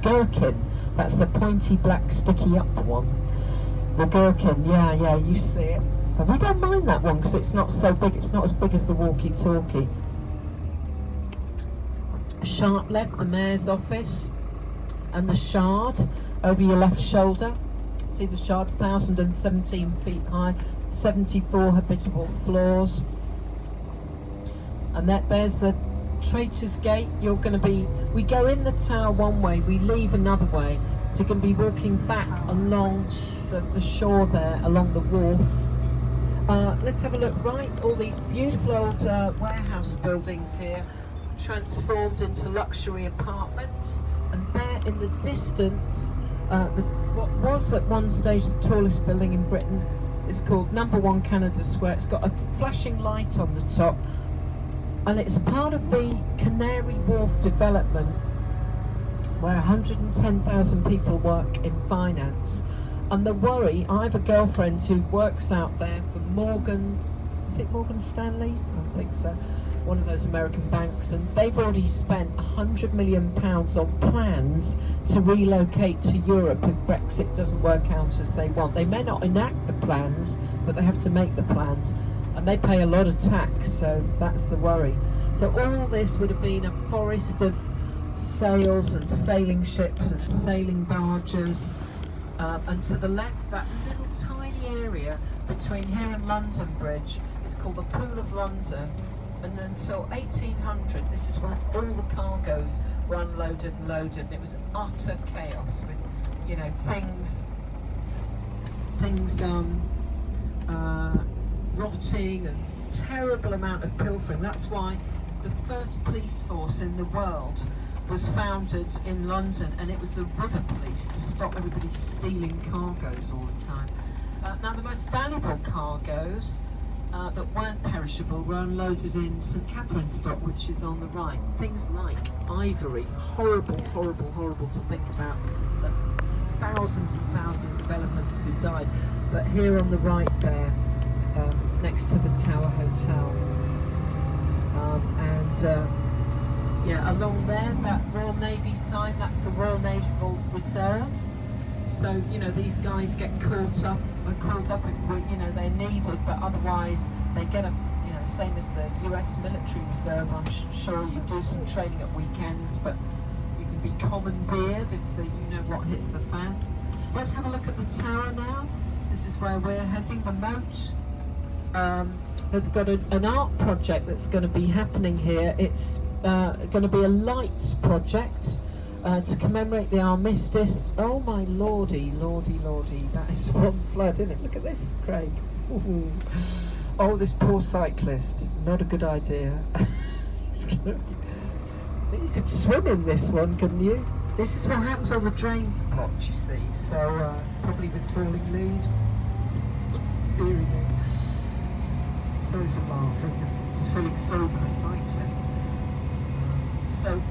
gherkin. That's the pointy black sticky up one. The gherkin, yeah, you see it. And we don't mind that one because it's not so big. It's not as big as the walkie-talkie. Sharp left, the mayor's office, and the Shard over your left shoulder. See the Shard, 1,017 feet high, 74 habitable floors. And there's the Traitors Gate. You're going to be, we go in the tower one way, we leave another way. So you're going to be walking back along the shore there, along the wharf. Let's have a look. Right, all these beautiful old warehouse buildings here, transformed into luxury apartments. And there in the distance, what was at one stage the tallest building in Britain is called Number 1 Canada Square. It's got a flashing light on the top, and it's part of the Canary Wharf development where 110,000 people work in finance. And the worry, I have a girlfriend who works out there for Morgan, is it Morgan Stanley? I think so. One of those American banks, and they've already spent £100 million on plans to relocate to Europe if Brexit doesn't work out as they want. They may not enact the plans, but they have to make the plans, and they pay a lot of tax, so that's the worry. So all this would have been a forest of sails and sailing ships and sailing barges, and to the left, that little tiny area between here and London Bridge is called the Pool of London. And until 1800, this is where all the cargoes were unloaded and loaded, and it was utter chaos with, you know, things rotting and terrible amount of pilfering. That's why the first police force in the world was founded in London, and it was the river police to stop everybody stealing cargoes all the time. Now the most valuable cargoes that weren't perishable were unloaded in St Catherine's Dock, which is on the right. Things like ivory, horrible to think about, the thousands and thousands of elephants who died. But here on the right there, next to the Tower Hotel, yeah, along there, that Royal Navy sign, that's the Royal Naval Reserve. So, you know, these guys get called up if, you know, they're needed, but otherwise they get a, you know, same as the US Military Reserve. I'm sure you do some training at weekends, but you can be commandeered if the, you know what hits the fan. Let's have a look at the tower now. This is where we're heading, the moat. They've got an art project that's going to be happening here. It's going to be a light project to commemorate the armistice. Oh my lordy, that is one flood, isn't it? Look at this, Craig. Ooh. Oh, this poor cyclist, not a good idea. You could swim in this one, couldn't you? This is what happens on the drain spot, you see, so probably with falling leaves. What's steering it? Sorry for laughing, just feeling sorry for the cyclist. So,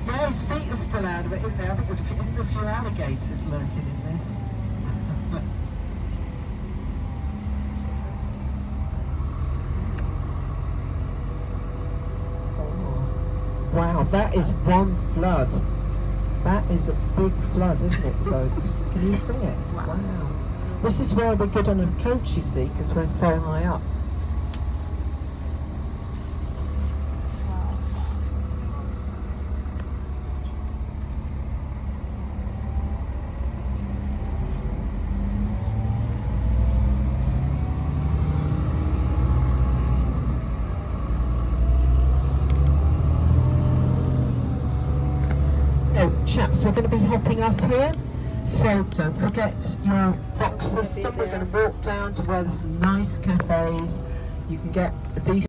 yeah, his feet are still out of it, isn't it? I think isn't there a few alligators lurking in this? Oh. Wow, that is one flood. That is a big flood, isn't it, folks? Can you see it? Wow. This is where we're good on a coach, you see, because we're so high up. Chaps, we're going to be hopping up here, so don't forget your Vox system. We're going to walk down to where there's some nice cafes. You can get a decent